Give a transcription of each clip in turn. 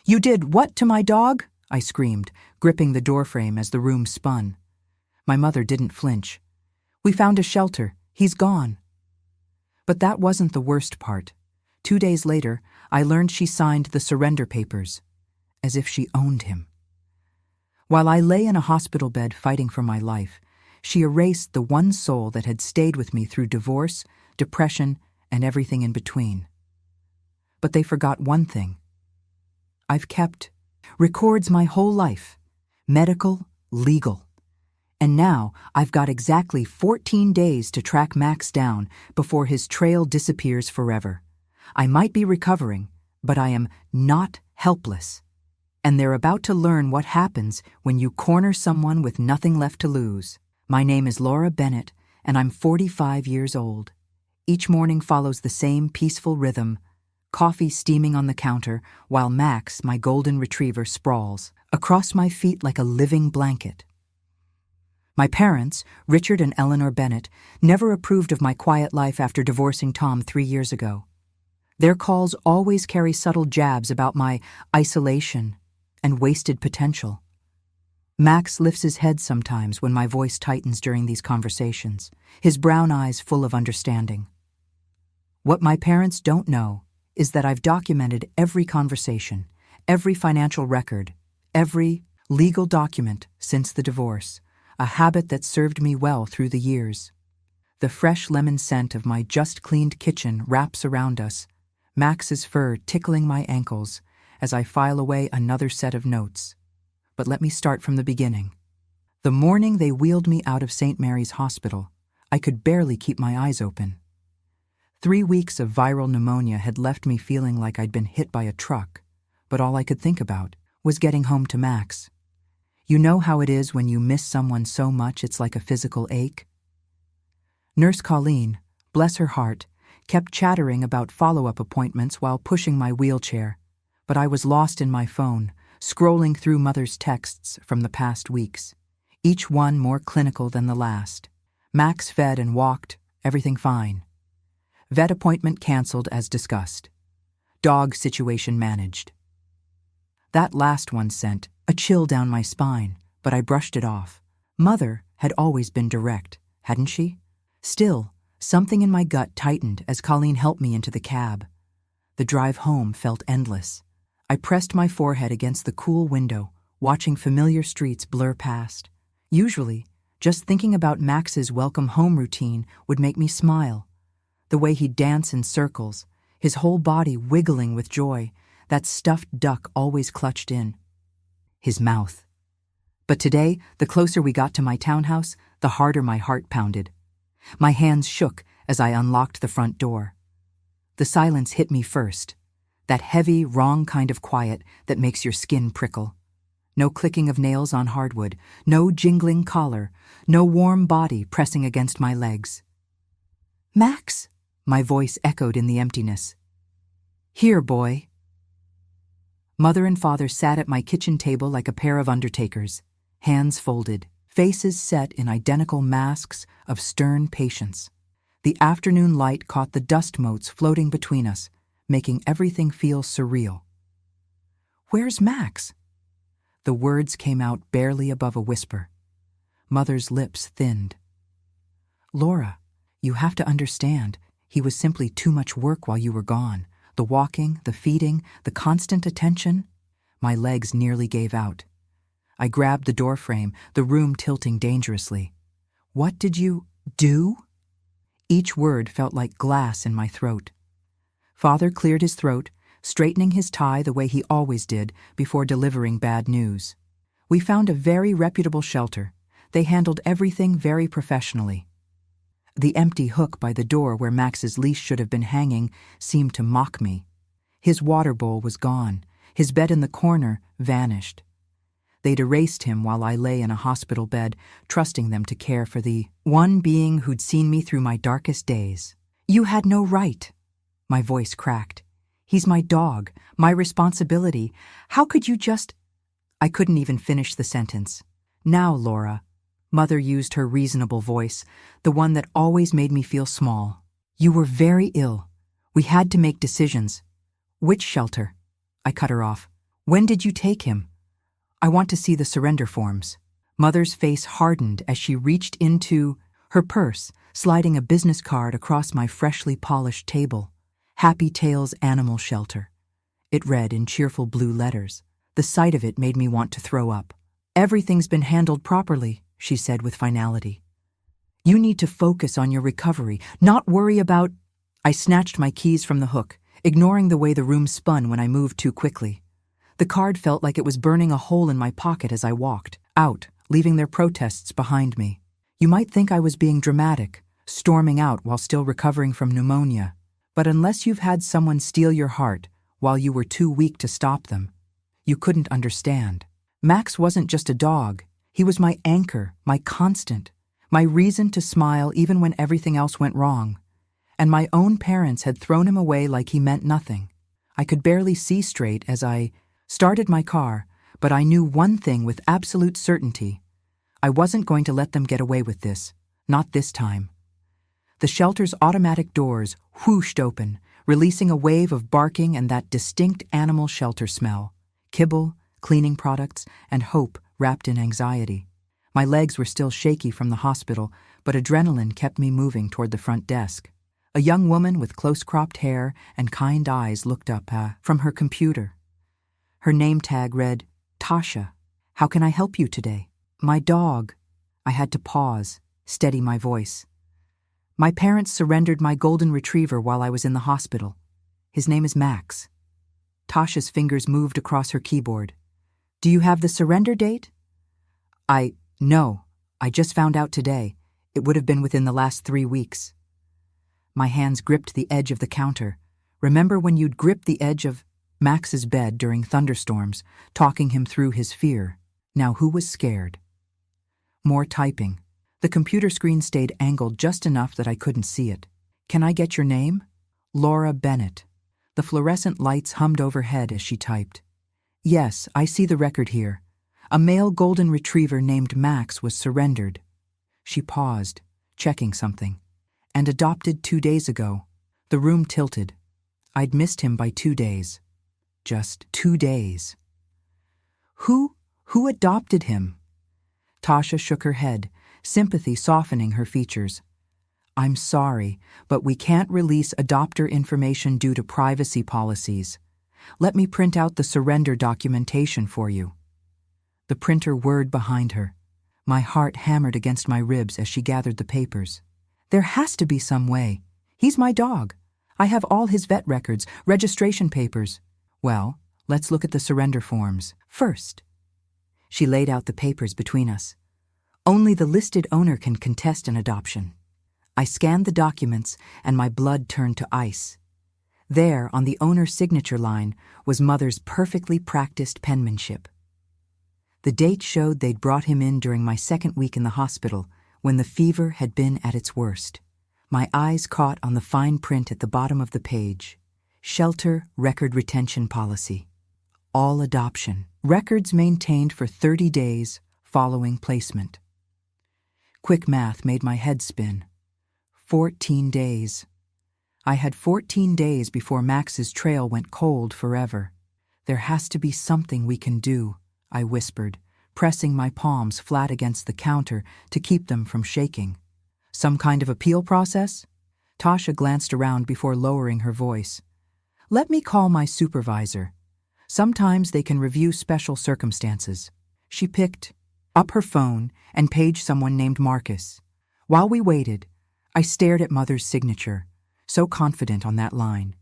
"You did what to my dog?" I screamed, gripping the doorframe as the room spun. My mother didn't flinch. "We found a shelter. He's gone." But that wasn't the worst part. 2 days later, I learned she signed the surrender papers, as if she owned him. While I lay in a hospital bed fighting for my life, she erased the one soul that had stayed with me through divorce, depression, and everything in between. But they forgot one thing. I've kept records my whole life, medical, legal. And now I've got exactly 14 days to track Max down before his trail disappears forever. I might be recovering, but I am not helpless. And they're about to learn what happens when you corner someone with nothing left to lose. My name is Laura Bennett, and I'm 45 years old. Each morning follows the same peaceful rhythm, coffee steaming on the counter while Max, my golden retriever, sprawls across my feet like a living blanket. My parents, Richard and Eleanor Bennett, never approved of my quiet life after divorcing Tom 3 years ago. Their calls always carry subtle jabs about my isolation and wasted potential. Max lifts his head sometimes when my voice tightens during these conversations, his brown eyes full of understanding. What my parents don't know is that I've documented every conversation, every financial record, every legal document since the divorce, a habit that served me well through the years. The fresh lemon scent of my just-cleaned kitchen wraps around us, Max's fur tickling my ankles as I file away another set of notes. But let me start from the beginning. The morning they wheeled me out of St. Mary's Hospital, I could barely keep my eyes open. 3 weeks of viral pneumonia had left me feeling like I'd been hit by a truck, but all I could think about was getting home to Max. You know how it is when you miss someone so much it's like a physical ache? Nurse Colleen, bless her heart, kept chattering about follow-up appointments while pushing my wheelchair, but I was lost in my phone, scrolling through Mother's texts from the past weeks, each one more clinical than the last. Max fed and walked, everything fine. Vet appointment canceled as discussed. Dog situation managed. That last one sent a chill down my spine, but I brushed it off. Mother had always been direct, hadn't she? Still, something in my gut tightened as Colleen helped me into the cab. The drive home felt endless. I pressed my forehead against the cool window, watching familiar streets blur past. Usually, just thinking about Max's welcome home routine would make me smile. The way he'd dance in circles, his whole body wiggling with joy, that stuffed duck always clutched in. His mouth. But today, the closer we got to my townhouse, the harder my heart pounded. My hands shook as I unlocked the front door. The silence hit me first. That heavy, wrong kind of quiet that makes your skin prickle. No clicking of nails on hardwood, no jingling collar, no warm body pressing against my legs. "Max?" My voice echoed in the emptiness. "Here, boy." Mother and father sat at my kitchen table like a pair of undertakers, hands folded, faces set in identical masks of stern patience. The afternoon light caught the dust motes floating between us, making everything feel surreal. "Where's Max?" The words came out barely above a whisper. Mother's lips thinned. "Laura, you have to understand, he was simply too much work while you were gone. The walking, the feeding, the constant attention." My legs nearly gave out. I grabbed the doorframe, the room tilting dangerously. "What did you do?" Each word felt like glass in my throat. Father cleared his throat, straightening his tie the way he always did before delivering bad news. "We found a very reputable shelter. They handled everything very professionally." The empty hook by the door where Max's leash should have been hanging seemed to mock me. His water bowl was gone. His bed in the corner vanished. They'd erased him while I lay in a hospital bed, trusting them to care for the one being who'd seen me through my darkest days. "You had no right." My voice cracked. "He's my dog, my responsibility. How could you just—" I couldn't even finish the sentence. "Now, Laura." Mother used her reasonable voice, the one that always made me feel small. "You were very ill. We had to make decisions." "Which shelter?" I cut her off. When did you take him? I want to see the surrender forms. Mother's face hardened as she reached into her purse, sliding a business card across my freshly polished table. Happy Tales Animal Shelter. It read in cheerful blue letters. The sight of it made me want to throw up. Everything's been handled properly, she said with finality. You need to focus on your recovery, not worry about... I snatched my keys from the hook, ignoring the way the room spun when I moved too quickly. The card felt like it was burning a hole in my pocket as I walked out, leaving their protests behind me. You might think I was being dramatic, storming out while still recovering from pneumonia. But unless you've had someone steal your heart while you were too weak to stop them, you couldn't understand. Max wasn't just a dog. He was my anchor, my constant, my reason to smile even when everything else went wrong. And my own parents had thrown him away like he meant nothing. I could barely see straight as I started my car, but I knew one thing with absolute certainty. I wasn't going to let them get away with this, not this time. The shelter's automatic doors whooshed open, releasing a wave of barking and that distinct animal shelter smell. Kibble, cleaning products, and hope wrapped in anxiety. My legs were still shaky from the hospital, but adrenaline kept me moving toward the front desk. A young woman with close-cropped hair and kind eyes looked up from her computer. Her name tag read, Tasha. How can I help you today? My dog. I had to pause, steady my voice. My parents surrendered my golden retriever while I was in the hospital. His name is Max. Tasha's fingers moved across her keyboard. Do you have the surrender date? No. I just found out today. It would have been within the last 3 weeks. My hands gripped the edge of the counter. Remember when you'd grip the edge of Max's bed during thunderstorms, talking him through his fear? Now who was scared? More typing. The computer screen stayed angled just enough that I couldn't see it. Can I get your name? Laura Bennett. The fluorescent lights hummed overhead as she typed. Yes, I see the record here. A male golden retriever named Max was surrendered. She paused, checking something. And adopted 2 days ago. The room tilted. I'd missed him by 2 days. Just 2 days. Who adopted him? Tasha shook her head, sympathy softening her features. I'm sorry, but we can't release adopter information due to privacy policies. Let me print out the surrender documentation for you. The printer whirred behind her. My heart hammered against my ribs as she gathered the papers. There has to be some way. He's my dog. I have all his vet records, registration papers. Well, let's look at the surrender forms first. She laid out the papers between us. Only the listed owner can contest an adoption. I scanned the documents and my blood turned to ice. There, on the owner's signature line, was Mother's perfectly practiced penmanship. The date showed they'd brought him in during my 2nd week in the hospital, when the fever had been at its worst. My eyes caught on the fine print at the bottom of the page. Shelter Record Retention Policy. All adoption. Records maintained for 30 days following placement. Quick math made my head spin. 14 days. I had 14 days before Max's trail went cold forever. There has to be something we can do, I whispered, pressing my palms flat against the counter to keep them from shaking. Some kind of appeal process? Tasha glanced around before lowering her voice. Let me call my supervisor. Sometimes they can review special circumstances. She picked up her phone and paged someone named Marcus. While we waited, I stared at Mother's signature, so confident on that line.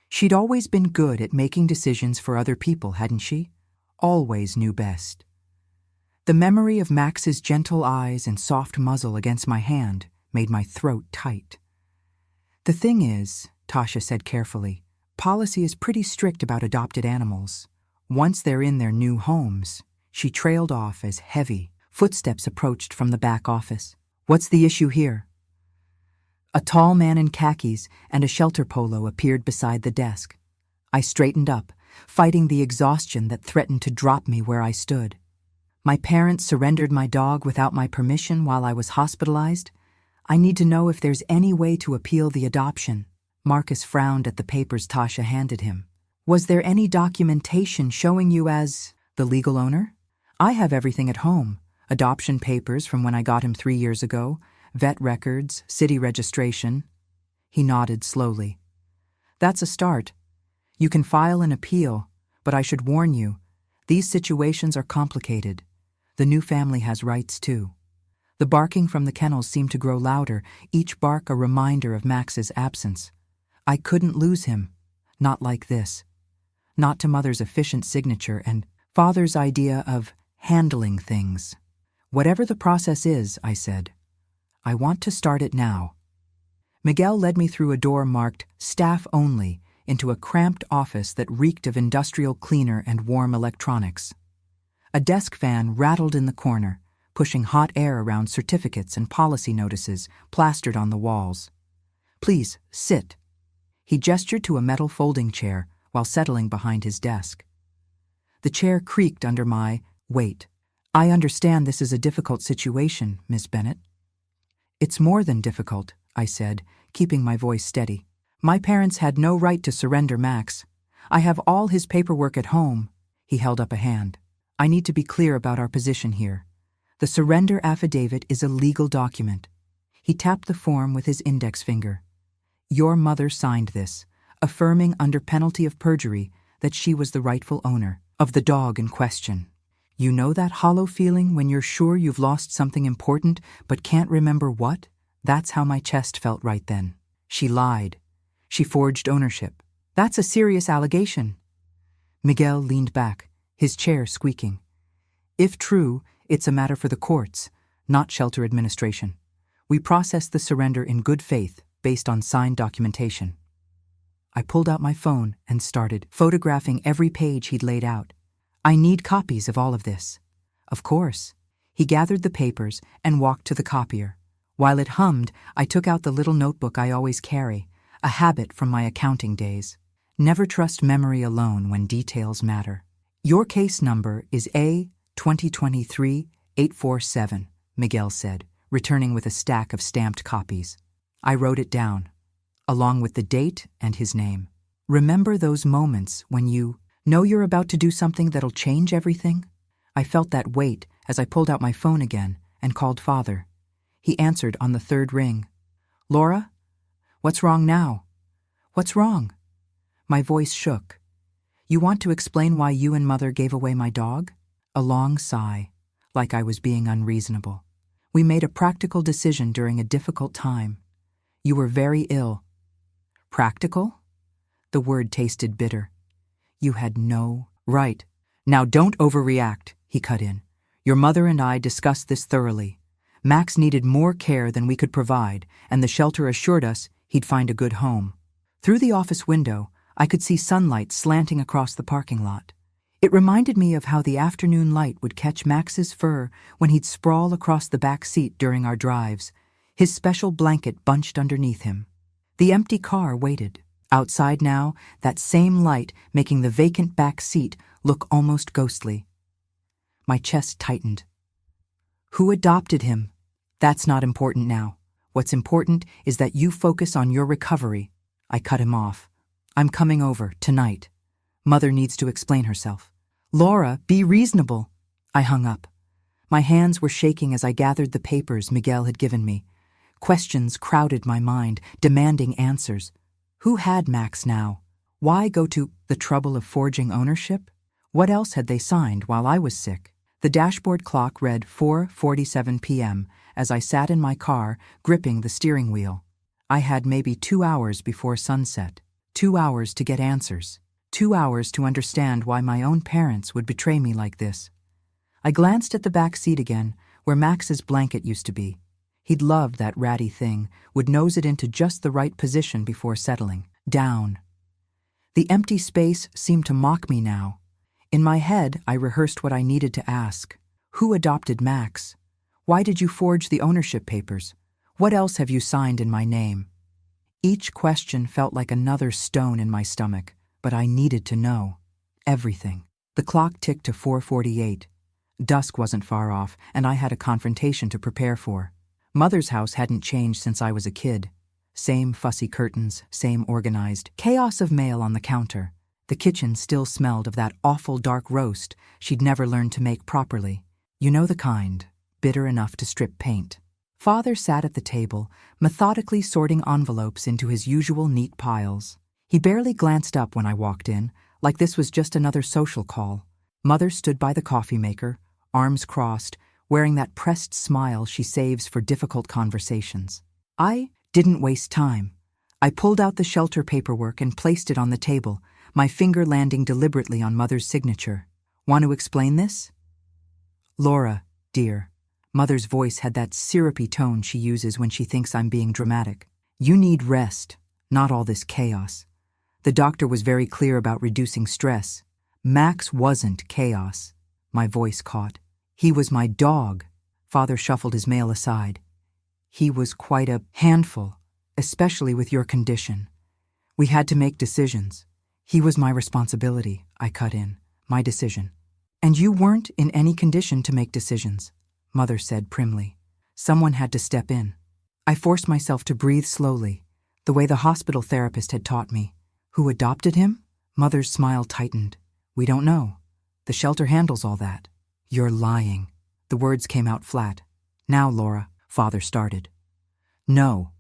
She'd always been good at making decisions for other people, hadn't she? Always knew best. The memory of Max's gentle eyes and soft muzzle against my hand made my throat tight. The thing is, Tasha said carefully, policy is pretty strict about adopted animals. Once they're in their new homes, she trailed off as heavy footsteps approached from the back office. What's the issue here? A tall man in khakis and a shelter polo appeared beside the desk. I straightened up, fighting the exhaustion that threatened to drop me where I stood. My parents surrendered my dog without my permission while I was hospitalized. I need to know if there's any way to appeal the adoption. Marcus frowned at the papers Tasha handed him. Was there any documentation showing you as the legal owner? I have everything at home. Adoption papers from when I got him 3 years ago, vet records, city registration. He nodded slowly. That's a start. You can file an appeal, but I should warn you, these situations are complicated. The new family has rights too. The barking from the kennels seemed to grow louder, each bark a reminder of Max's absence. I couldn't lose him. Not like this. Not to Mother's efficient signature and Father's idea of handling things. Whatever the process is, I said, I want to start it now. Miguel led me through a door marked Staff Only into a cramped office that reeked of industrial cleaner and warm electronics. A desk fan rattled in the corner, pushing hot air around certificates and policy notices plastered on the walls. Please, sit. He gestured to a metal folding chair while settling behind his desk. The chair creaked under my weight. I understand this is a difficult situation, Miss Bennett. It's more than difficult, I said, keeping my voice steady. My parents had no right to surrender Max. I have all his paperwork at home. He held up a hand. I need to be clear about our position here. The surrender affidavit is a legal document. He tapped the form with his index finger. Your mother signed this, affirming under penalty of perjury that she was the rightful owner of the dog in question. You know that hollow feeling when you're sure you've lost something important but can't remember what? That's how my chest felt right then. She lied. She forged ownership. That's a serious allegation. Miguel leaned back, his chair squeaking. If true, it's a matter for the courts, not shelter administration. We processed the surrender in good faith, based on signed documentation. I pulled out my phone and started photographing every page he'd laid out. I need copies of all of this. Of course. He gathered the papers and walked to the copier. While it hummed, I took out the little notebook I always carry, a habit from my accounting days. Never trust memory alone when details matter. Your case number is A2023-847, Miguel said, returning with a stack of stamped copies. I wrote it down, along with the date and his name. Remember those moments when you know you're about to do something that'll change everything? I felt that weight as I pulled out my phone again and called Father. He answered on the third ring. Laura? What's wrong now? What's wrong? My voice shook. You want to explain why you and Mother gave away my dog? A long sigh, like I was being unreasonable. We made a practical decision during a difficult time. You were very ill. Practical? The word tasted bitter. You had no right. Now don't overreact, he cut in. Your mother and I discussed this thoroughly. Max needed more care than we could provide, and the shelter assured us he'd find a good home. Through the office window, I could see sunlight slanting across the parking lot. It reminded me of how the afternoon light would catch Max's fur when he'd sprawl across the back seat during our drives, his special blanket bunched underneath him. The empty car waited. Outside now, that same light making the vacant back seat look almost ghostly. My chest tightened. Who adopted him? That's not important now. What's important is that you focus on your recovery. I cut him off. I'm coming over, tonight. Mother needs to explain herself. Laura, be reasonable. I hung up. My hands were shaking as I gathered the papers Miguel had given me. Questions crowded my mind, demanding answers. Who had Max now? Why go to the trouble of forging ownership? What else had they signed while I was sick? The dashboard clock read 4:47 p.m. as I sat in my car, gripping the steering wheel. I had maybe 2 hours before sunset. 2 hours to get answers. 2 hours to understand why my own parents would betray me like this. I glanced at the back seat again, where Max's blanket used to be. He'd loved that ratty thing, would nose it into just the right position before settling. Down. The empty space seemed to mock me now. In my head, I rehearsed what I needed to ask. Who adopted Max? Why did you forge the ownership papers? What else have you signed in my name? Each question felt like another stone in my stomach, but I needed to know. Everything. The clock ticked to 4:48. Dusk wasn't far off, and I had a confrontation to prepare for. Mother's house hadn't changed since I was a kid. Same fussy curtains, same organized chaos of mail on the counter, The kitchen still smelled of that awful dark roast she'd never learned to make properly. You know the kind, bitter enough to strip paint. Father sat at the table, methodically sorting envelopes into his usual neat piles. He barely glanced up when I walked in, like this was just another social call. Mother stood by the coffee maker, arms crossed, wearing that pressed smile she saves for difficult conversations. I didn't waste time. I pulled out the shelter paperwork and placed it on the table, my finger landing deliberately on Mother's signature. Want to explain this? Laura, dear. Mother's voice had that syrupy tone she uses when she thinks I'm being dramatic. You need rest, not all this chaos. The doctor was very clear about reducing stress. Max wasn't chaos. My voice caught. He was my dog. Father shuffled his mail aside. He was quite a handful, especially with your condition. We had to make decisions. He was my responsibility, I cut in. My decision. And you weren't in any condition to make decisions, Mother said primly. Someone had to step in. I forced myself to breathe slowly, the way the hospital therapist had taught me. Who adopted him? Mother's smile tightened. We don't know. The shelter handles all that. You're lying. The words came out flat. Now, Laura, Father started. No.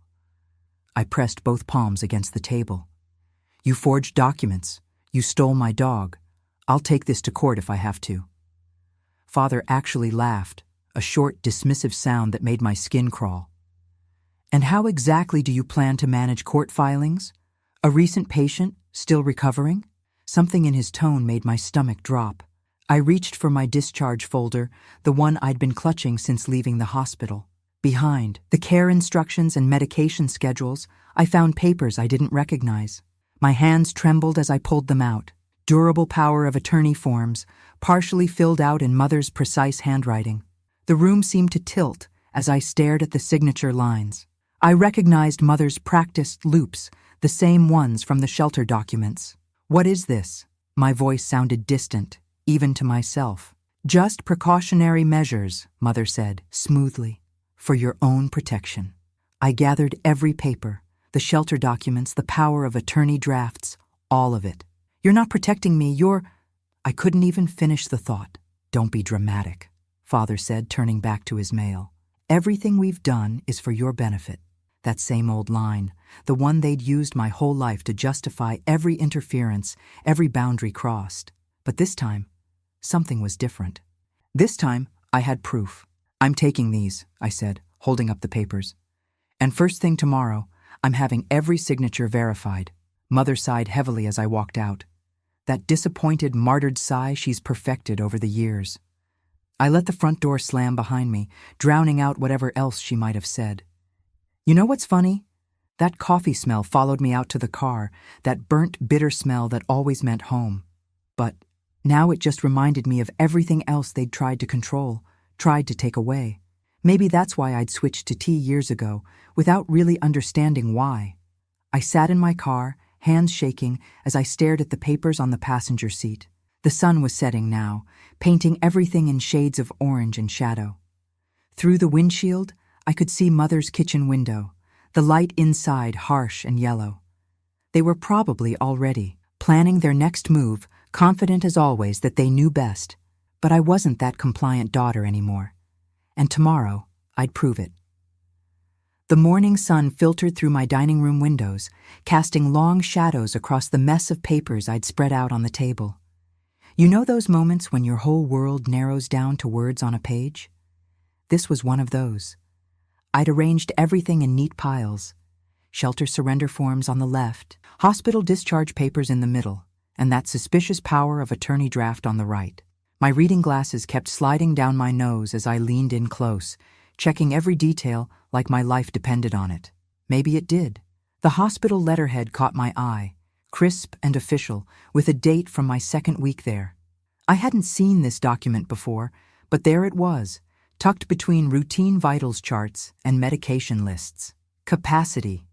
I pressed both palms against the table. You forged documents. You stole my dog. I'll take this to court if I have to. Father actually laughed, a short, dismissive sound that made my skin crawl. And how exactly do you plan to manage court filings? A recent patient, still recovering? Something in his tone made my stomach drop. I reached for my discharge folder, the one I'd been clutching since leaving the hospital. Behind the care instructions and medication schedules, I found papers I didn't recognize. My hands trembled as I pulled them out. Durable power of attorney forms, partially filled out in Mother's precise handwriting. The room seemed to tilt as I stared at the signature lines. I recognized Mother's practiced loops, the same ones from the shelter documents. What is this? My voice sounded distant, even to myself. Just precautionary measures, Mother said, smoothly, for your own protection. I gathered every paper, the shelter documents, the power of attorney drafts, all of it. You're not protecting me, I couldn't even finish the thought. Don't be dramatic, Father said, turning back to his mail. Everything we've done is for your benefit. That same old line, the one they'd used my whole life to justify every interference, every boundary crossed. But this time, something was different. This time, I had proof. I'm taking these, I said, holding up the papers. And first thing tomorrow, I'm having every signature verified. Mother sighed heavily as I walked out. That disappointed, martyred sigh she's perfected over the years. I let the front door slam behind me, drowning out whatever else she might have said. You know what's funny? That coffee smell followed me out to the car, that burnt, bitter smell that always meant home. But now it just reminded me of everything else they'd tried to control, tried to take away. Maybe that's why I'd switched to tea years ago, without really understanding why. I sat in my car, hands shaking, as I stared at the papers on the passenger seat. The sun was setting now, painting everything in shades of orange and shadow. Through the windshield, I could see Mother's kitchen window, the light inside harsh and yellow. They were probably already planning their next move, confident as always that they knew best. But I wasn't that compliant daughter anymore. And tomorrow, I'd prove it. The morning sun filtered through my dining room windows, casting long shadows across the mess of papers I'd spread out on the table. You know those moments when your whole world narrows down to words on a page? This was one of those. I'd arranged everything in neat piles. Shelter surrender forms on the left, hospital discharge papers in the middle, and that suspicious power of attorney draft on the right. My reading glasses kept sliding down my nose as I leaned in close, checking every detail like my life depended on it. Maybe it did. The hospital letterhead caught my eye, crisp and official, with a date from my second week there. I hadn't seen this document before, but there it was, tucked between routine vitals charts and medication lists. Capacity.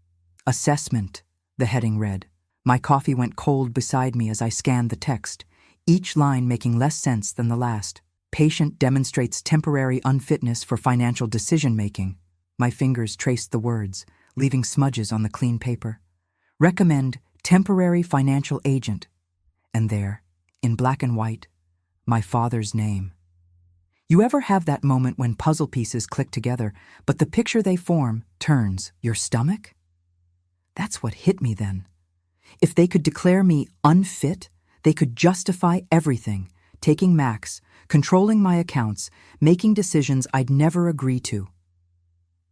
Assessment, the heading read. My coffee went cold beside me as I scanned the text, each line making less sense than the last. Patient demonstrates temporary unfitness for financial decision-making. My fingers traced the words, leaving smudges on the clean paper. Recommend temporary financial agent. And there, in black and white, my father's name. You ever have that moment when puzzle pieces click together, but the picture they form turns your stomach? That's what hit me then. If they could declare me unfit, they could justify everything, taking Max, controlling my accounts, making decisions I'd never agree to.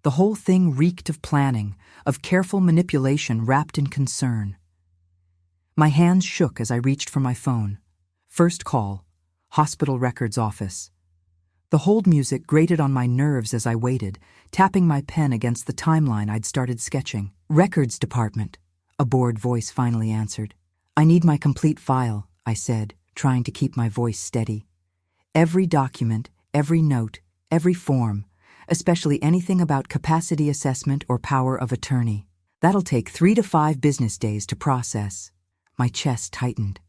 The whole thing reeked of planning, of careful manipulation wrapped in concern. My hands shook as I reached for my phone. First call, hospital records office. The hold music grated on my nerves as I waited, tapping my pen against the timeline I'd started sketching. Records department, a bored voice finally answered. I need my complete file, I said, trying to keep my voice steady. Every document, every note, every form, especially anything about capacity assessment or power of attorney. That'll take 3 to 5 business days to process. My chest tightened.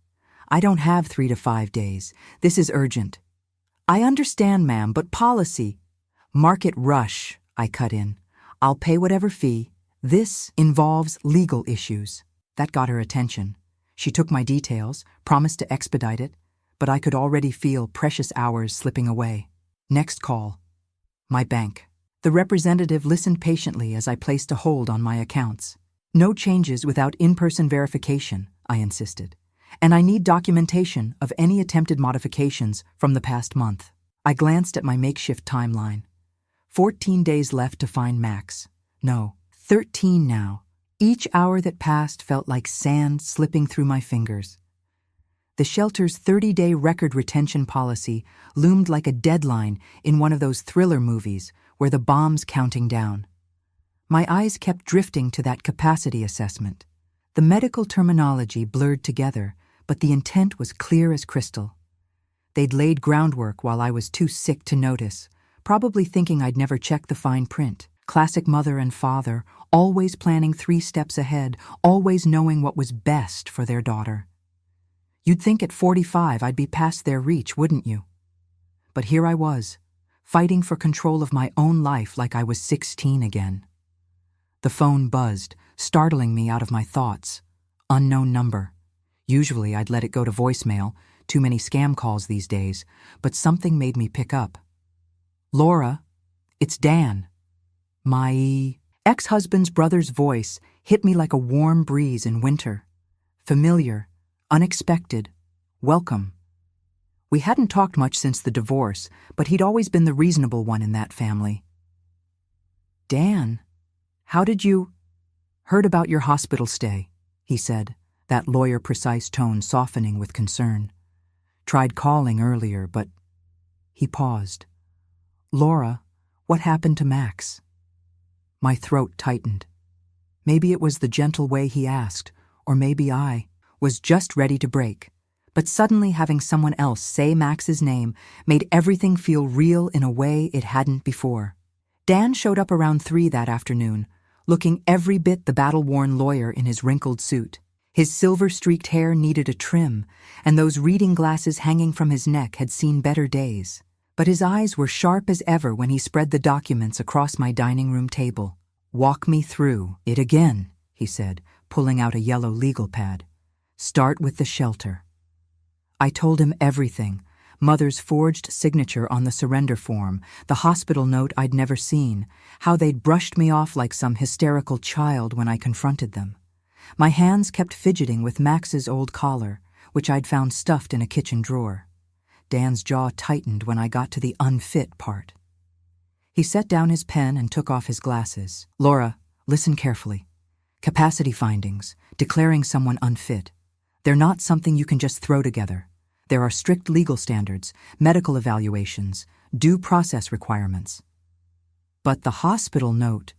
I don't have 3 to 5 days. This is urgent. I understand, ma'am, but policy. Market rush, I cut in. I'll pay whatever fee. This involves legal issues. That got her attention. She took my details, promised to expedite it, but I could already feel precious hours slipping away. Next call. My bank. The representative listened patiently as I placed a hold on my accounts. No changes without in-person verification, I insisted. And I need documentation of any attempted modifications from the past month. I glanced at my makeshift timeline. 14 days left to find Max. No, 13 now. Each hour that passed felt like sand slipping through my fingers. The shelter's 30-day record retention policy loomed like a deadline in one of those thriller movies where the bomb's counting down. My eyes kept drifting to that capacity assessment. The medical terminology blurred together, but the intent was clear as crystal. They'd laid groundwork while I was too sick to notice, probably thinking I'd never check the fine print. Classic mother and father, always planning 3 steps ahead, always knowing what was best for their daughter. You'd think at 45 I'd be past their reach, wouldn't you? But here I was, fighting for control of my own life like I was 16 again. The phone buzzed, startling me out of my thoughts. Unknown number. Usually I'd let it go to voicemail, too many scam calls these days, but something made me pick up. Laura, it's Dan. My ex-husband's brother's voice hit me like a warm breeze in winter. Familiar, unexpected, welcome. We hadn't talked much since the divorce, but he'd always been the reasonable one in that family. Dan, how did you... Heard about your hospital stay, he said, that lawyer-precise tone softening with concern. Tried calling earlier, but... He paused. Laura, what happened to Max? My throat tightened. Maybe it was the gentle way he asked, or maybe I was just ready to break. But suddenly having someone else say Max's name made everything feel real in a way it hadn't before. Dan showed up around 3 that afternoon, looking every bit the battle-worn lawyer in his wrinkled suit. His silver-streaked hair needed a trim, and those reading glasses hanging from his neck had seen better days. But his eyes were sharp as ever when he spread the documents across my dining room table. Walk me through it again, he said, pulling out a yellow legal pad. Start with the shelter. I told him everything. Mother's forged signature on the surrender form, the hospital note I'd never seen, how they'd brushed me off like some hysterical child when I confronted them. My hands kept fidgeting with Max's old collar, which I'd found stuffed in a kitchen drawer. Dan's jaw tightened when I got to the unfit part. He set down his pen and took off his glasses. Laura, listen carefully. Capacity findings, declaring someone unfit. They're not something you can just throw together. There are strict legal standards, medical evaluations, due process requirements. But the hospital note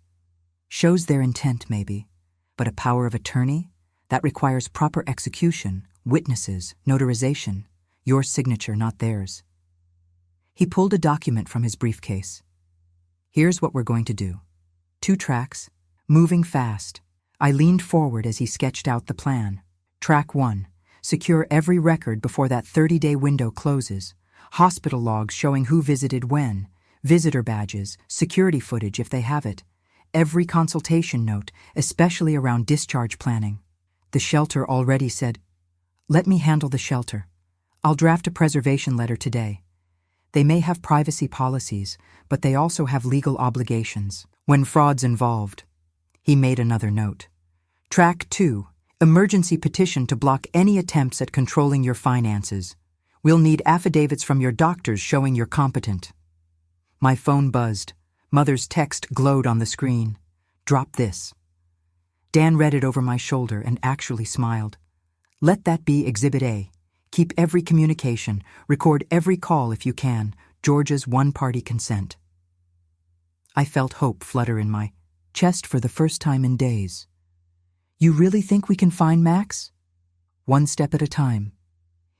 shows their intent, maybe, but a power of attorney? That requires proper execution, witnesses, notarization, your signature, not theirs. He pulled a document from his briefcase. Here's what we're going to do. 2 tracks, moving fast. I leaned forward as he sketched out the plan. Track 1. Secure every record before that 30-day window closes. Hospital logs showing who visited when, visitor badges, security footage if they have it, every consultation note, especially around discharge planning. The shelter already said, Let me handle the shelter. I'll draft a preservation letter today. They may have privacy policies, but they also have legal obligations when fraud's involved. He made another note. Track 2. Emergency petition to block any attempts at controlling your finances. We'll need affidavits from your doctors showing you're competent. My phone buzzed. Mother's text glowed on the screen. Drop this. Dan read it over my shoulder and actually smiled. Let that be Exhibit A. Keep every communication, record every call if you can. Georgia's one-party consent. I felt hope flutter in my chest for the first time in days. You really think we can find Max? One step at a time.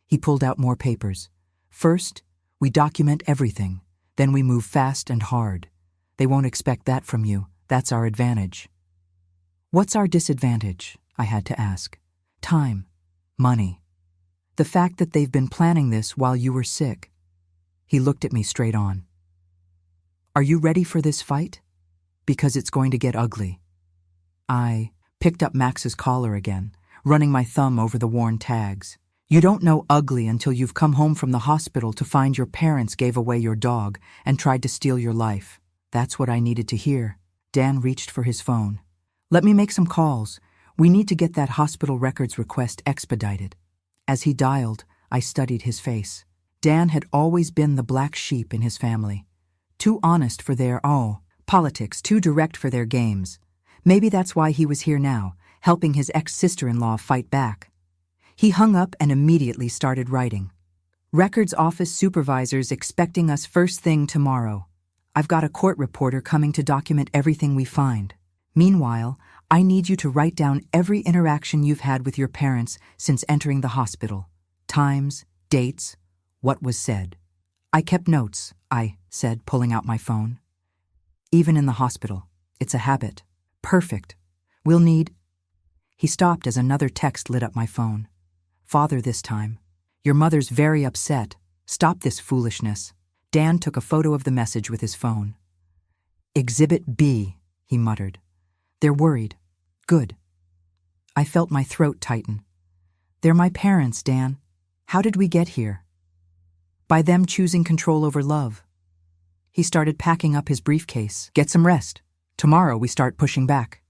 He pulled out more papers. First, we document everything. Then we move fast and hard. They won't expect that from you. That's our advantage. What's our disadvantage? I had to ask. Time. Money. The fact that they've been planning this while you were sick. He looked at me straight on. Are you ready for this fight? Because it's going to get ugly. I picked up Max's collar again, running my thumb over the worn tags. You don't know ugly until you've come home from the hospital to find your parents gave away your dog and tried to steal your life. That's what I needed to hear. Dan reached for his phone. Let me make some calls. We need to get that hospital records request expedited. As he dialed, I studied his face. Dan had always been the black sheep in his family. Too honest for their, politics, too direct for their games. Maybe that's why he was here now, helping his ex-sister-in-law fight back. He hung up and immediately started writing. Records office supervisors expecting us first thing tomorrow. I've got a court reporter coming to document everything we find. Meanwhile, I need you to write down every interaction you've had with your parents since entering the hospital. Times, dates, what was said. I kept notes, I said, pulling out my phone. Even in the hospital, it's a habit. Perfect. We'll need... He stopped as another text lit up my phone. Father this time. Your mother's very upset. Stop this foolishness. Dan took a photo of the message with his phone. Exhibit B, he muttered. They're worried. Good. I felt my throat tighten. They're my parents, Dan. How did we get here? By them choosing control over love. He started packing up his briefcase. Get some rest. Tomorrow we start pushing back.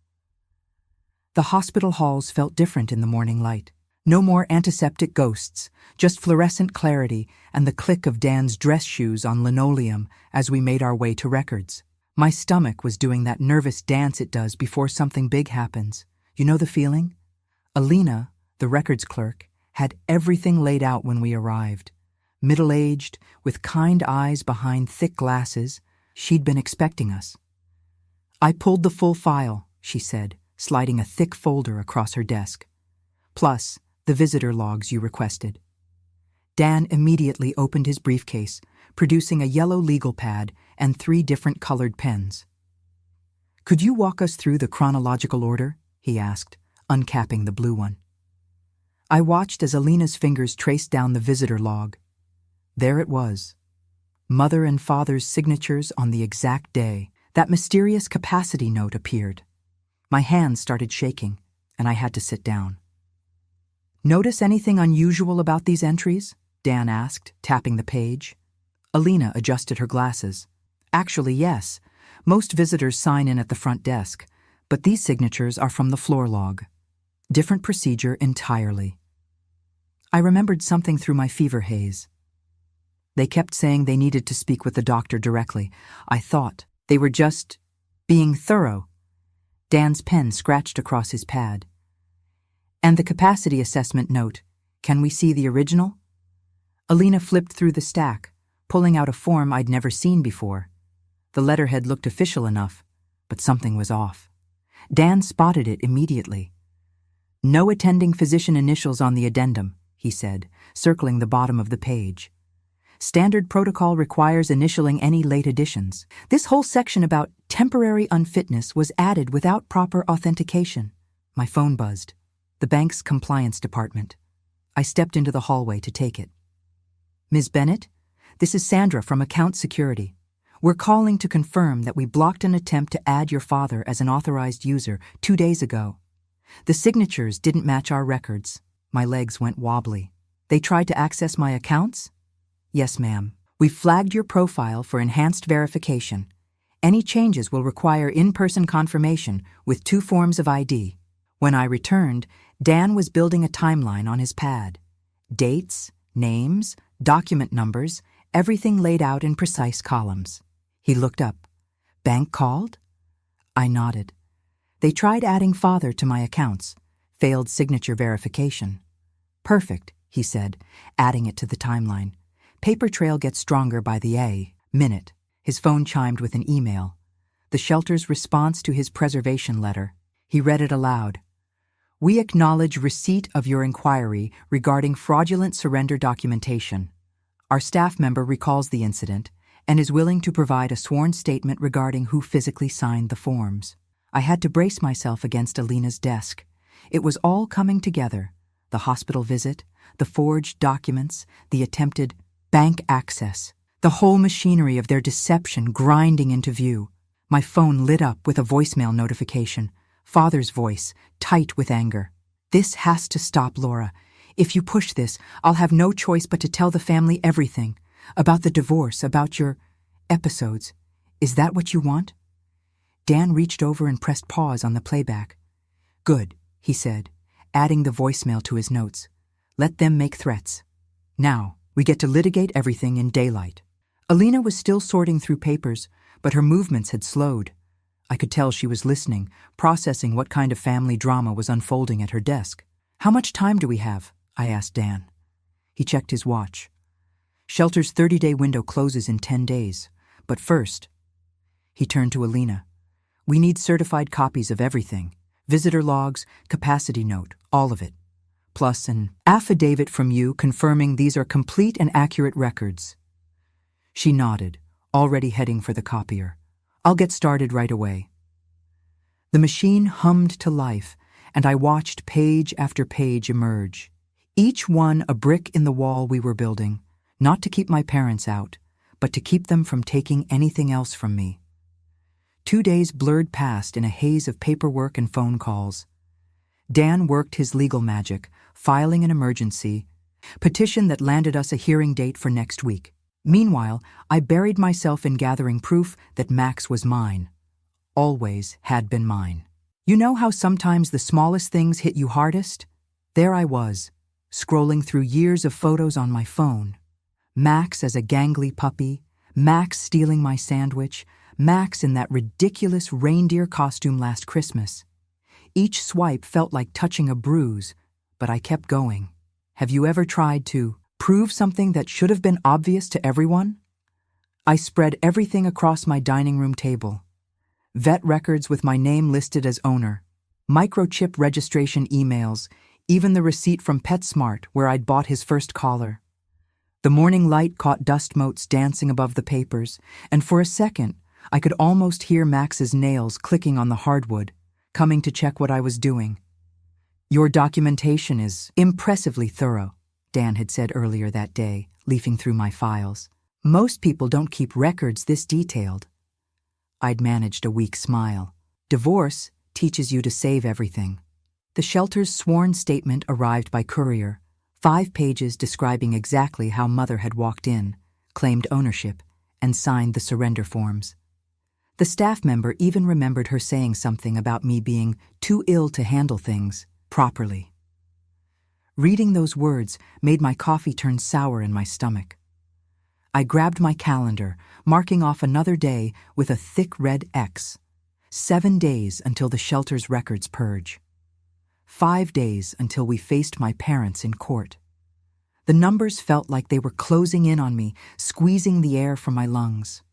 The hospital halls felt different in the morning light. No more antiseptic ghosts, just fluorescent clarity and the click of Dan's dress shoes on linoleum as we made our way to records. My stomach was doing that nervous dance it does before something big happens. You know the feeling? Alina, the records clerk, had everything laid out when we arrived. Middle-aged, with kind eyes behind thick glasses, she'd been expecting us. I pulled the full file, she said, sliding a thick folder across her desk. Plus, the visitor logs you requested. Dan immediately opened his briefcase, producing a yellow legal pad and 3 different colored pens. Could you walk us through the chronological order? He asked, uncapping the blue one. I watched as Alina's fingers traced down the visitor log. There it was. Mother and father's signatures on the exact day. That mysterious capacity note appeared. My hands started shaking, and I had to sit down. Notice anything unusual about these entries? Dan asked, tapping the page. Alina adjusted her glasses. Actually, yes. Most visitors sign in at the front desk, but these signatures are from the floor log. Different procedure entirely. I remembered something through my fever haze. They kept saying they needed to speak with the doctor directly. I thought they were just being thorough. Dan's pen scratched across his pad. And the capacity assessment note. Can we see the original? Alina flipped through the stack, pulling out a form I'd never seen before. The letterhead looked official enough, but something was off. Dan spotted it immediately. No attending physician initials on the addendum, he said, circling the bottom of the page. Standard protocol requires initialing any late additions. This whole section about temporary unfitness was added without proper authentication. My phone buzzed. The bank's compliance department. I stepped into the hallway to take it. Ms. Bennett, this is Sandra from Account Security. We're calling to confirm that we blocked an attempt to add your father as an authorized user 2 days ago. The signatures didn't match our records. My legs went wobbly. They tried to access my accounts? Yes, ma'am. We've flagged your profile for enhanced verification. Any changes will require in-person confirmation with 2 forms of ID. When I returned, Dan was building a timeline on his pad. Dates, names, document numbers, everything laid out in precise columns. He looked up. Bank called? I nodded. They tried adding father to my accounts. Failed signature verification. Perfect, he said, adding it to the timeline. Paper trail gets stronger by the minute. His phone chimed with an email. The shelter's response to his preservation letter. He read it aloud. We acknowledge receipt of your inquiry regarding fraudulent surrender documentation. Our staff member recalls the incident and is willing to provide a sworn statement regarding who physically signed the forms. I had to brace myself against Alina's desk. It was all coming together. The hospital visit, the forged documents, the attempted bank access, the whole machinery of their deception grinding into view. My phone lit up with a voicemail notification. Father's voice, tight with anger. This has to stop, Laura. If you push this, I'll have no choice but to tell the family everything. About the divorce, about your episodes. Is that what you want? Dan reached over and pressed pause on the playback. Good, he said, adding the voicemail to his notes. Let them make threats. Now, we get to litigate everything in daylight. Alina was still sorting through papers, but her movements had slowed. I could tell she was listening, processing what kind of family drama was unfolding at her desk. How much time do we have? I asked Dan. He checked his watch. Shelter's 30-day window closes in 10 days. But first, he turned to Alina. We need certified copies of everything. Visitor logs, capacity note, all of it. Plus an affidavit from you confirming these are complete and accurate records. She nodded, already heading for the copier. I'll get started right away. The machine hummed to life, and I watched page after page emerge. Each one a brick in the wall we were building, not to keep my parents out, but to keep them from taking anything else from me. 2 days blurred past in a haze of paperwork and phone calls. Dan worked his legal magic, filing an emergency petition that landed us a hearing date for next week. Meanwhile, I buried myself in gathering proof that Max was mine. Always had been mine. You know how sometimes the smallest things hit you hardest? There I was, scrolling through years of photos on my phone. Max as a gangly puppy, Max stealing my sandwich, Max in that ridiculous reindeer costume last Christmas. Each swipe felt like touching a bruise, but I kept going. Have you ever tried to prove something that should have been obvious to everyone? I spread everything across my dining room table. Vet records with my name listed as owner, microchip registration emails, even the receipt from PetSmart where I'd bought his first collar. The morning light caught dust motes dancing above the papers, and for a second, I could almost hear Max's nails clicking on the hardwood, coming to check what I was doing. Your documentation is impressively thorough, Dan had said earlier that day, leafing through my files. Most people don't keep records this detailed. I'd managed a weak smile. Divorce teaches you to save everything. The shelter's sworn statement arrived by courier, 5 pages describing exactly how Mother had walked in, claimed ownership, and signed the surrender forms. The staff member even remembered her saying something about me being too ill to handle things properly. Reading those words made my coffee turn sour in my stomach. I grabbed my calendar, marking off another day with a thick red X. 7 days until the shelter's records purge. 5 days until we faced my parents in court. The numbers felt like they were closing in on me, squeezing the air from my lungs.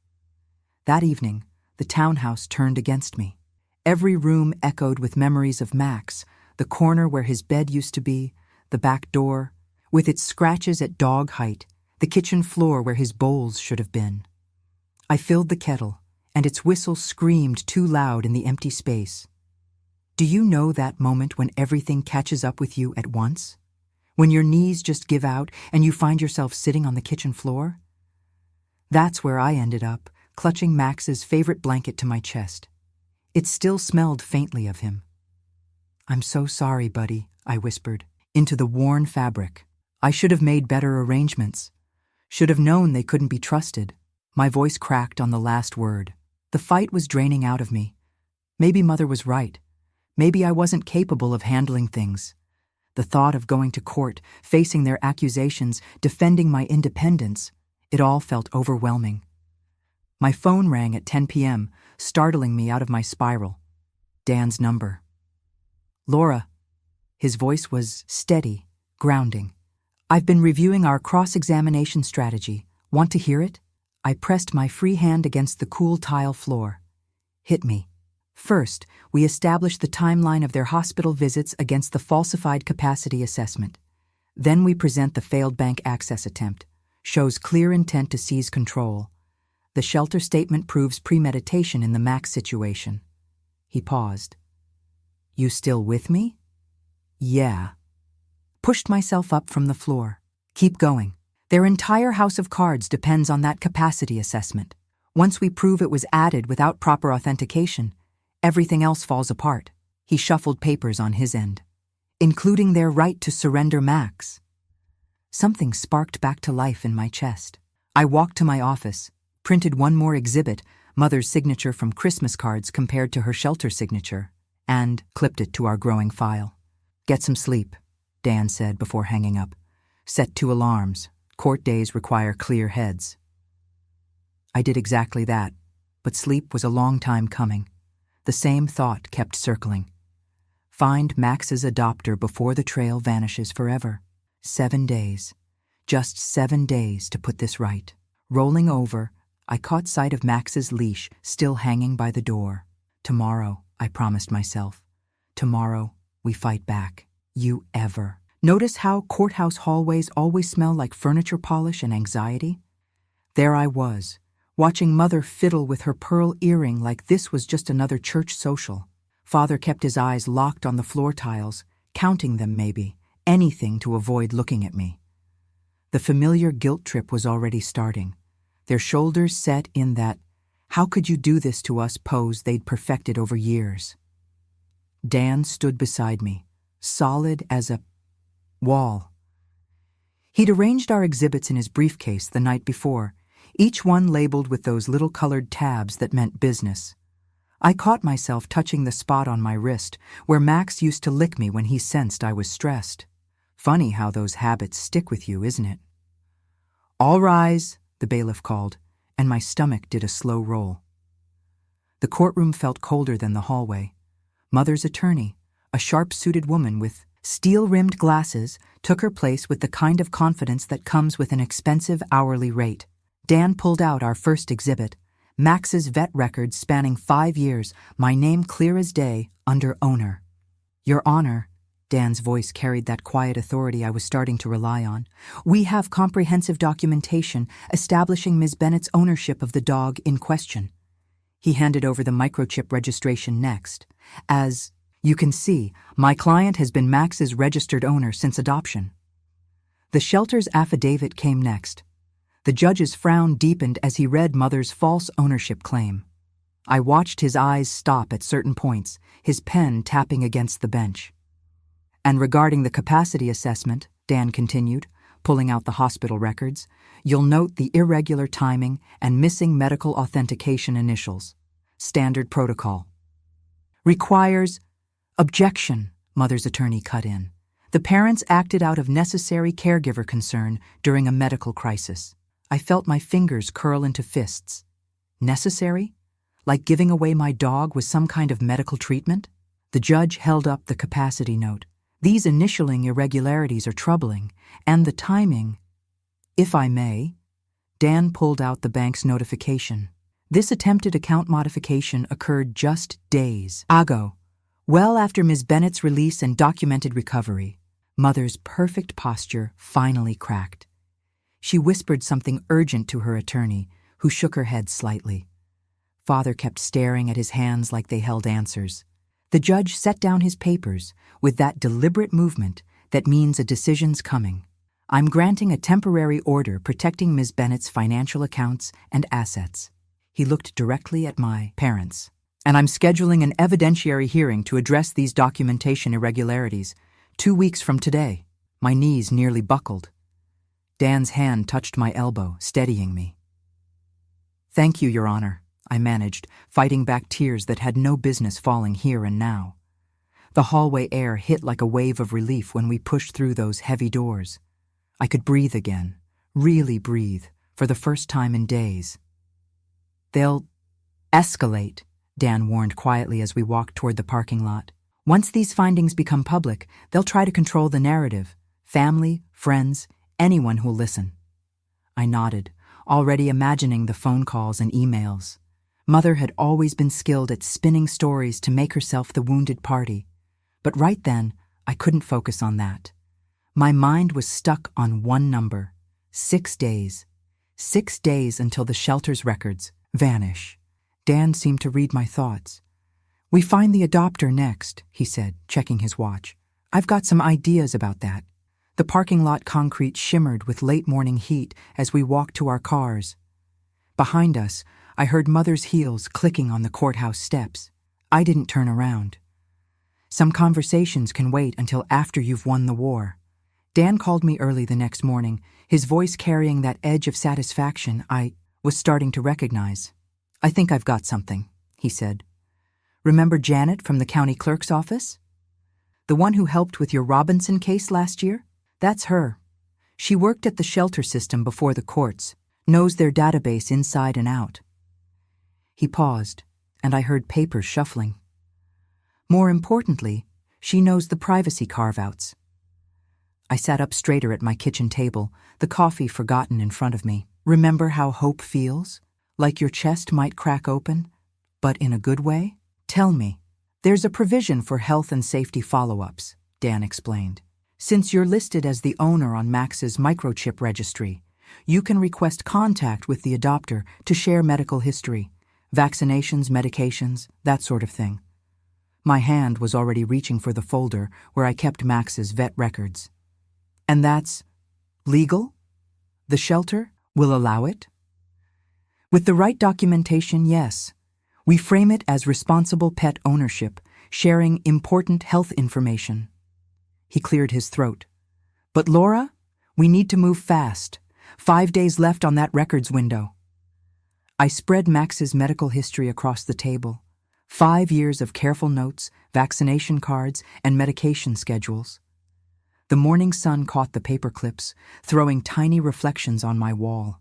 That evening, the townhouse turned against me. Every room echoed with memories of Max, the corner where his bed used to be, the back door, with its scratches at dog height, the kitchen floor where his bowls should have been. I filled the kettle, and its whistle screamed too loud in the empty space. Do you know that moment when everything catches up with you at once? When your knees just give out and you find yourself sitting on the kitchen floor? That's where I ended up, clutching Max's favorite blanket to my chest. It still smelled faintly of him. I'm so sorry, buddy, I whispered. into the worn fabric. I should have made better arrangements. Should have known they couldn't be trusted. My voice cracked on the last word. The fight was draining out of me. Maybe Mother was right. Maybe I wasn't capable of handling things. The thought of going to court, facing their accusations, defending my independence, it all felt overwhelming. My phone rang at 10 p.m., startling me out of my spiral. Dan's number. Laura. His voice was steady, grounding. I've been reviewing our cross-examination strategy. Want to hear it? I pressed my free hand against the cool tile floor. Hit me. First, we established the timeline of their hospital visits against the falsified capacity assessment. Then we present the failed bank access attempt. Shows clear intent to seize control. The shelter statement proves premeditation in the Max situation. He paused. You still with me? Yeah. Pushed myself up from the floor. Keep going. Their entire house of cards depends on that capacity assessment. Once we prove it was added without proper authentication, everything else falls apart. He shuffled papers on his end, including their right to surrender Max. Something sparked back to life in my chest. I walked to my office, printed one more exhibit, Mother's signature from Christmas cards compared to her shelter signature, and clipped it to our growing file. Get some sleep, Dan said before hanging up. Set 2 alarms. Court days require clear heads. I did exactly that, but sleep was a long time coming. The same thought kept circling. Find Max's adopter before the trail vanishes forever. 7 days. Just 7 days to put this right. Rolling over, I caught sight of Max's leash still hanging by the door. Tomorrow, I promised myself. Tomorrow, we fight back. You ever. Notice how courthouse hallways always smell like furniture polish and anxiety? There I was, watching Mother fiddle with her pearl earring like this was just another church social. Father kept his eyes locked on the floor tiles, counting them maybe, anything to avoid looking at me. The familiar guilt trip was already starting, their shoulders set in that "how could you do this to us" pose they'd perfected over years. Dan stood beside me, solid as a wall. He'd arranged our exhibits in his briefcase the night before, each one labeled with those little colored tabs that meant business. I caught myself touching the spot on my wrist where Max used to lick me when he sensed I was stressed. Funny how those habits stick with you, isn't it? All rise, the bailiff called, and my stomach did a slow roll. The courtroom felt colder than the hallway. Mother's attorney, a sharp-suited woman with steel-rimmed glasses, took her place with the kind of confidence that comes with an expensive hourly rate. Dan pulled out our first exhibit, Max's vet record spanning 5 years, my name clear as day, under owner. Your Honor, Dan's voice carried that quiet authority I was starting to rely on. We have comprehensive documentation establishing Ms. Bennett's ownership of the dog in question. He handed over the microchip registration next. As you can see, my client has been Max's registered owner since adoption. The shelter's affidavit came next. The judge's frown deepened as he read Mother's false ownership claim. I watched his eyes stop at certain points, his pen tapping against the bench. And regarding the capacity assessment, Dan continued, pulling out the hospital records, you'll note the irregular timing and missing medical authentication initials. Standard protocol. Requires objection, Mother's attorney cut in. The parents acted out of necessary caregiver concern during a medical crisis. I felt my fingers curl into fists. Necessary? Like giving away my dog was some kind of medical treatment? The judge held up the capacity note. These initialing irregularities are troubling, and the timing. If I may, Dan pulled out the bank's notification. This attempted account modification occurred just days ago, well after Ms. Bennett's release and documented recovery. Mother's perfect posture finally cracked. She whispered something urgent to her attorney, who shook her head slightly. Father kept staring at his hands like they held answers. The judge set down his papers with that deliberate movement that means a decision's coming. I'm granting a temporary order protecting Ms. Bennett's financial accounts and assets. He looked directly at my parents. And I'm scheduling an evidentiary hearing to address these documentation irregularities 2 weeks from today. My knees nearly buckled. Dan's hand touched my elbow, steadying me. "Thank you, Your Honor," I managed, fighting back tears that had no business falling here and now. The hallway air hit like a wave of relief when we pushed through those heavy doors. I could breathe again, really breathe, for the first time in days. "They'll escalate," Dan warned quietly as we walked toward the parking lot. "Once these findings become public, they'll try to control the narrative. Family, friends, anyone who'll listen." I nodded, already imagining the phone calls and emails. Mother had always been skilled at spinning stories to make herself the wounded party. But right then, I couldn't focus on that. My mind was stuck on one number: 6 days. 6 days until the shelter's records vanish. Dan seemed to read my thoughts. "We find the adopter next," he said, checking his watch. "I've got some ideas about that." The parking lot concrete shimmered with late-morning heat as we walked to our cars. Behind us, I heard Mother's heels clicking on the courthouse steps. I didn't turn around. Some conversations can wait until after you've won the war. Dan called me early the next morning, his voice carrying that edge of satisfaction I was starting to recognize. "I think I've got something," he said. "Remember Janet from the county clerk's office? The one who helped with your Robinson case last year? That's her. She worked at the shelter system before the courts, knows their database inside and out." He paused, and I heard papers shuffling. "More importantly, she knows the privacy carve-outs." I sat up straighter at my kitchen table, the coffee forgotten in front of me. "Remember how hope feels? Like your chest might crack open, but in a good way? Tell me." "There's a provision for health and safety follow-ups," Dan explained. "Since you're listed as the owner on Max's microchip registry, you can request contact with the adopter to share medical history, vaccinations, medications, that sort of thing." My hand was already reaching for the folder where I kept Max's vet records. "And that's legal? The shelter will allow it?" "With the right documentation, yes. We frame it as responsible pet ownership, sharing important health information." He cleared his throat. "But Laura, we need to move fast. 5 days left on that records window." I spread Max's medical history across the table. 5 years of careful notes, vaccination cards, and medication schedules. The morning sun caught the paper clips, throwing tiny reflections on my wall.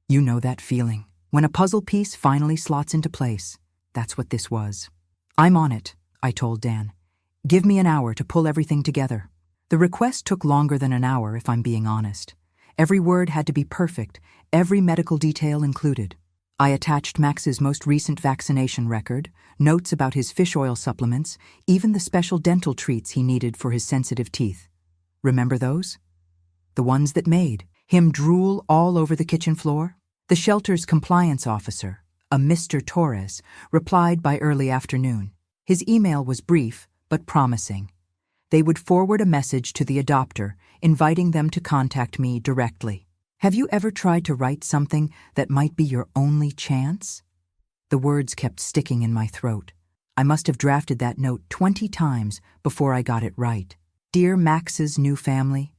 You know that feeling, when a puzzle piece finally slots into place. That's what this was. "I'm on it," I told Dan. "Give me an hour to pull everything together." The request took longer than an hour, if I'm being honest. Every word had to be perfect, every medical detail included. I attached Max's most recent vaccination record, notes about his fish oil supplements, even the special dental treats he needed for his sensitive teeth. Remember those? The ones that made him drool all over the kitchen floor? The shelter's compliance officer, a Mr. Torres, replied by early afternoon. His email was brief, but promising. They would forward a message to the adopter, inviting them to contact me directly. Have you ever tried to write something that might be your only chance? The words kept sticking in my throat. I must have drafted that note 20 times before I got it right. Dear Max's new family,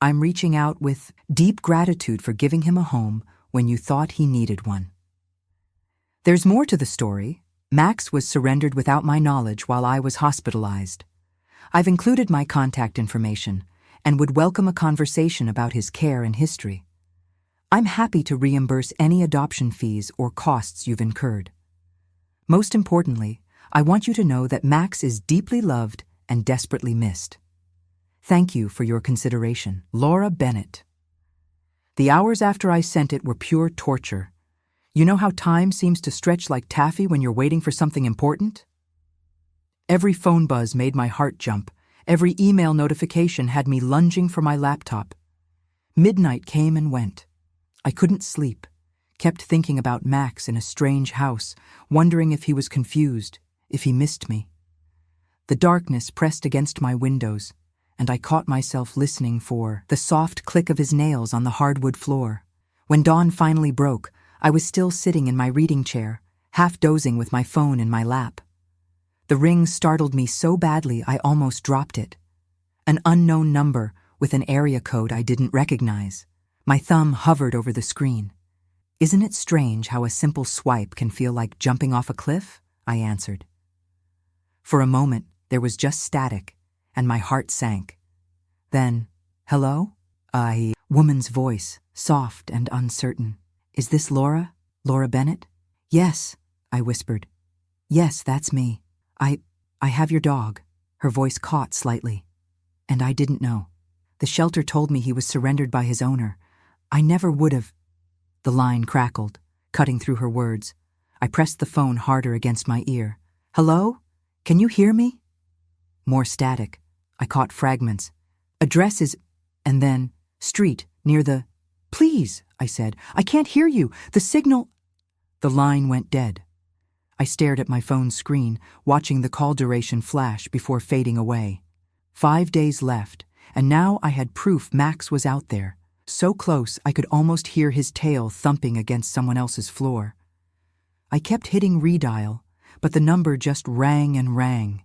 I'm reaching out with deep gratitude for giving him a home when you thought he needed one. There's more to the story. Max was surrendered without my knowledge while I was hospitalized. I've included my contact information and would welcome a conversation about his care and history. I'm happy to reimburse any adoption fees or costs you've incurred. Most importantly, I want you to know that Max is deeply loved and desperately missed. Thank you for your consideration, Laura Bennett. The hours after I sent it were pure torture. You know how time seems to stretch like taffy when you're waiting for something important? Every phone buzz made my heart jump. Every email notification had me lunging for my laptop. Midnight came and went. I couldn't sleep, kept thinking about Max in a strange house, wondering if he was confused, if he missed me. The darkness pressed against my windows, and I caught myself listening for the soft click of his nails on the hardwood floor. When dawn finally broke, I was still sitting in my reading chair, half dozing with my phone in my lap. The ring startled me so badly I almost dropped it. An unknown number, with an area code I didn't recognize. My thumb hovered over the screen. "Isn't it strange how a simple swipe can feel like jumping off a cliff?" I answered. For a moment, there was just static, and my heart sank. Then, "Hello?" Woman's voice, soft and uncertain. "Is this Laura? Laura Bennett?" "Yes," I whispered. "Yes, that's me. I have your dog." Her voice caught slightly. "And I didn't know. The shelter told me he was surrendered by his owner. I never would have." The line crackled, cutting through her words. I pressed the phone harder against my ear. "Hello? Can you hear me?" More static. I caught fragments. "Address is..." and then, "street, near the..." "Please," I said. "I can't hear you. The signal..." The line went dead. I stared at my phone's screen, watching the call duration flash before fading away. 5 days left, and now I had proof Max was out there, so close I could almost hear his tail thumping against someone else's floor. I kept hitting redial, but the number just rang and rang.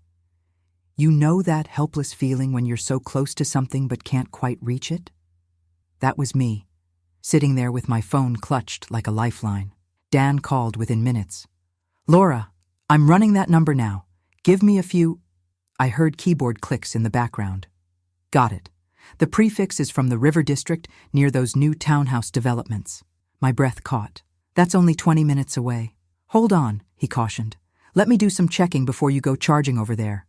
You know that helpless feeling when you're so close to something but can't quite reach it? That was me, sitting there with my phone clutched like a lifeline. Dan called within minutes. "Laura, I'm running that number now. Give me a few..." I heard keyboard clicks in the background. "Got it. The prefix is from the River District near those new townhouse developments." My breath caught. "That's only 20 minutes away." "Hold on," he cautioned. "Let me do some checking before you go charging over there.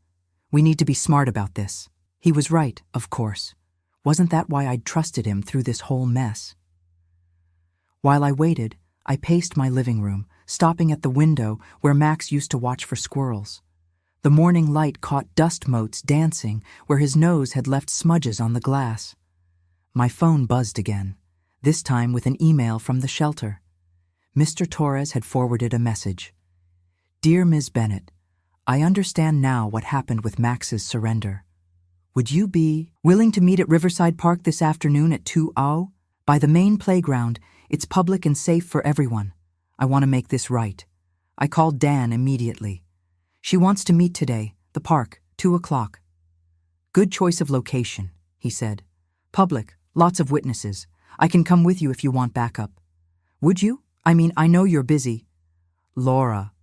We need to be smart about this." He was right, of course. Wasn't that why I'd trusted him through this whole mess? While I waited, I paced my living room, stopping at the window where Max used to watch for squirrels. The morning light caught dust motes dancing where his nose had left smudges on the glass. My phone buzzed again, this time with an email from the shelter. Mr. Torres had forwarded a message. "Dear Ms. Bennett, I understand now what happened with Max's surrender. Would you be willing to meet at Riverside Park this afternoon at 2:00? By the main playground. It's public and safe for everyone. I want to make this right." I called Dan immediately. "She wants to meet today, the park, 2:00. "Good choice of location," he said. "Public, lots of witnesses. I can come with you if you want backup." "Would you? I know you're busy." "Laura."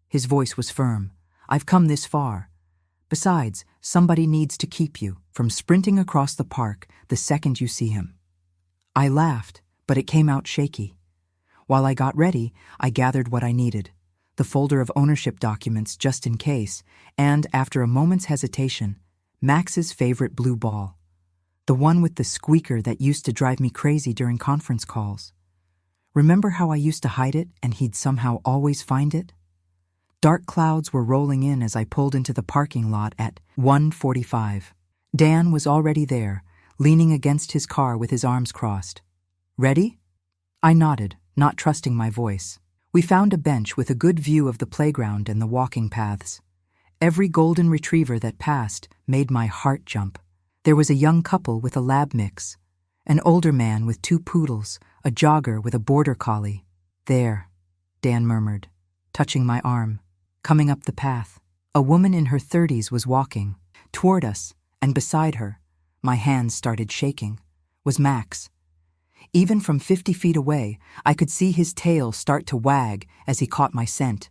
His voice was firm. "I've come this far. Besides, somebody needs to keep you from sprinting across the park the second you see him." I laughed, but it came out shaky. While I got ready, I gathered what I needed. The folder of ownership documents just in case, and, after a moment's hesitation, Max's favorite blue ball. The one with the squeaker that used to drive me crazy during conference calls. Remember how I used to hide it and he'd somehow always find it? Dark clouds were rolling in as I pulled into the parking lot at 1:45. Dan was already there, leaning against his car with his arms crossed. "Ready?" I nodded, not trusting my voice. We found a bench with a good view of the playground and the walking paths. Every golden retriever that passed made my heart jump. There was a young couple with a lab mix, an older man with 2 poodles, a jogger with a border collie. "There," Dan murmured, touching my arm. Coming up the path, a woman in her 30s was walking. Toward us, and beside her, my hands started shaking, was Max. Even from 50 feet away, I could see his tail start to wag as he caught my scent.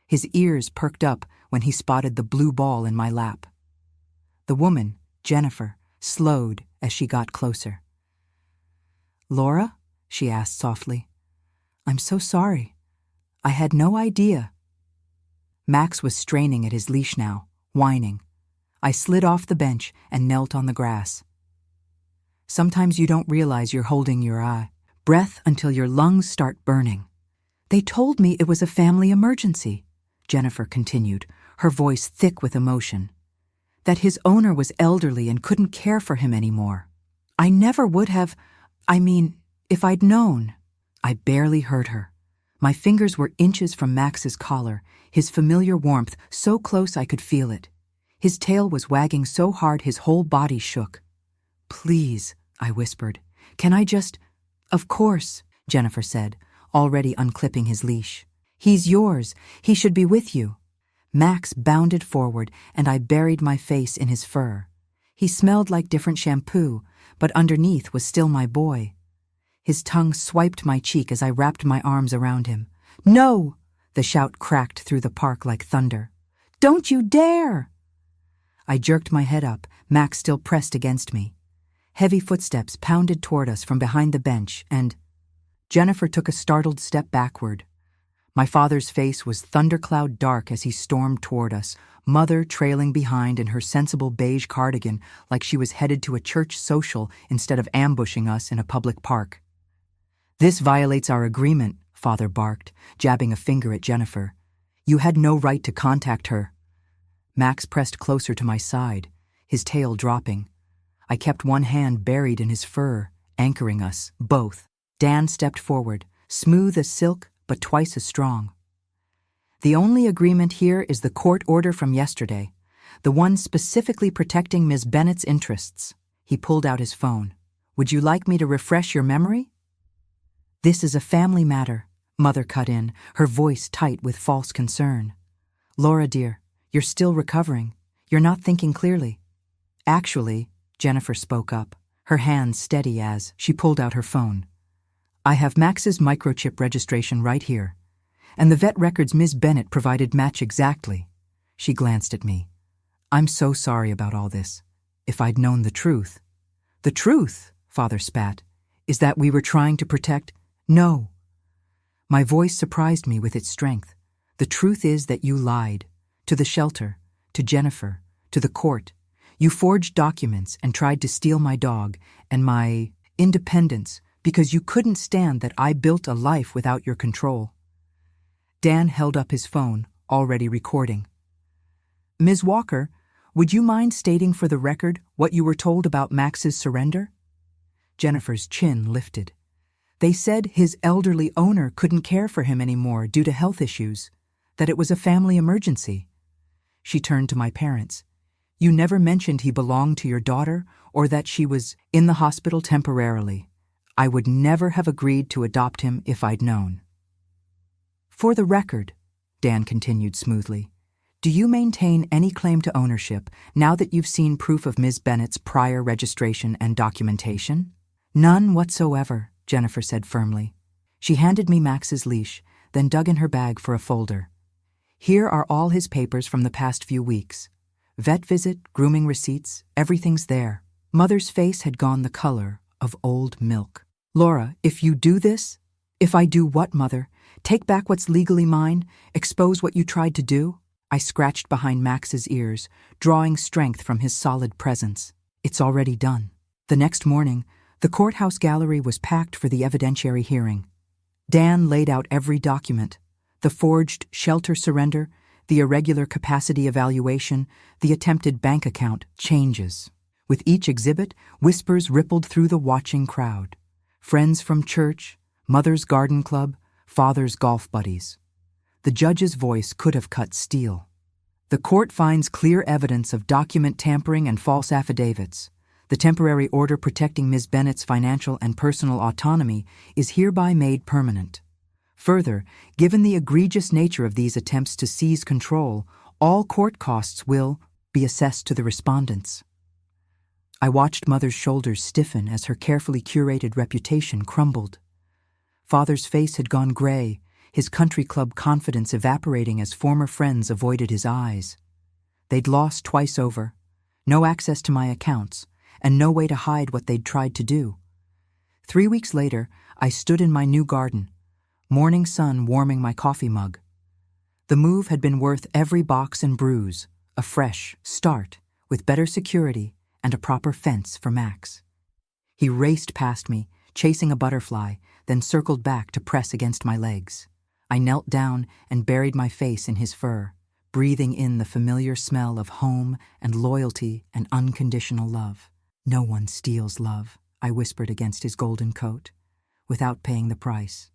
His ears perked up when he spotted the blue ball in my lap. The woman, Jennifer, slowed as she got closer. "Laura?" she asked softly. "I'm so sorry. I had no idea." Max was straining at his leash now, whining. I slid off the bench and knelt on the grass. Sometimes you don't realize you're holding your breath until your lungs start burning. "They told me it was a family emergency," Jennifer continued, her voice thick with emotion. "That his owner was elderly and couldn't care for him anymore. I never would have, if I'd known." I barely heard her. My fingers were inches from Max's collar, his familiar warmth so close I could feel it. His tail was wagging so hard his whole body shook. "Please," I whispered. "Can I just..." "Of course," Jennifer said, already unclipping his leash. "He's yours. He should be with you." Max bounded forward, and I buried my face in his fur. He smelled like different shampoo, but underneath was still my boy. His tongue swiped my cheek as I wrapped my arms around him. "No!" The shout cracked through the park like thunder. "Don't you dare!" I jerked my head up, Max still pressed against me. Heavy footsteps pounded toward us from behind the bench, and Jennifer took a startled step backward. My father's face was thundercloud dark as he stormed toward us, Mother trailing behind in her sensible beige cardigan like she was headed to a church social instead of ambushing us in a public park. "This violates our agreement," Father barked, jabbing a finger at Jennifer. "You had no right to contact her." Max pressed closer to my side, his tail dropping. I kept one hand buried in his fur, anchoring us, both. Dan stepped forward, smooth as silk, but twice as strong. "The only agreement here is the court order from yesterday, the one specifically protecting Ms. Bennett's interests." He pulled out his phone. "Would you like me to refresh your memory?" "This is a family matter," Mother cut in, her voice tight with false concern. "Laura, dear, you're still recovering. You're not thinking clearly." "Actually," Jennifer spoke up, her hands steady as she pulled out her phone. "I have Max's microchip registration right here, and the vet records Ms. Bennett provided match exactly." She glanced at me. "I'm so sorry about all this. If I'd known the truth." "The truth," Father spat, "is that we were trying to protect—" "No." My voice surprised me with its strength. "The truth is that you lied. To the shelter, to Jennifer, to the court. You forged documents and tried to steal my dog and my independence because you couldn't stand that I built a life without your control." Dan held up his phone, already recording. "Ms. Walker, would you mind stating for the record what you were told about Max's surrender?" Jennifer's chin lifted. "They said his elderly owner couldn't care for him anymore due to health issues, that it was a family emergency." She turned to my parents. "You never mentioned he belonged to your daughter or that she was in the hospital temporarily. I would never have agreed to adopt him if I'd known." "For the record," Dan continued smoothly, "do you maintain any claim to ownership now that you've seen proof of Ms. Bennett's prior registration and documentation?" "None whatsoever," Jennifer said firmly. She handed me Max's leash, then dug in her bag for a folder. "Here are all his papers from the past few weeks. Vet visit, grooming receipts, everything's there." Mother's face had gone the color of old milk. "Laura, if you do this—" "If I do what, Mother? Take back what's legally mine? Expose what you tried to do?" I scratched behind Max's ears, drawing strength from his solid presence. "It's already done." The next morning, the courthouse gallery was packed for the evidentiary hearing. Dan laid out every document: the forged shelter surrender, the irregular capacity evaluation, the attempted bank account changes. With each exhibit, whispers rippled through the watching crowd. Friends from church, Mother's garden club, Father's golf buddies. The judge's voice could have cut steel. "The court finds clear evidence of document tampering and false affidavits. The temporary order protecting Ms. Bennett's financial and personal autonomy is hereby made permanent. Further, given the egregious nature of these attempts to seize control, all court costs will be assessed to the respondents." I watched Mother's shoulders stiffen as her carefully curated reputation crumbled. Father's face had gone gray, his country club confidence evaporating as former friends avoided his eyes. They'd lost twice over, no access to my accounts, and no way to hide what they'd tried to do. 3 weeks later, I stood in my new garden, morning sun warming my coffee mug. The move had been worth every box and bruise, a fresh start with better security and a proper fence for Max. He raced past me, chasing a butterfly, then circled back to press against my legs. I knelt down and buried my face in his fur, breathing in the familiar smell of home and loyalty and unconditional love. "No one steals love," I whispered against his golden coat, "without paying the price."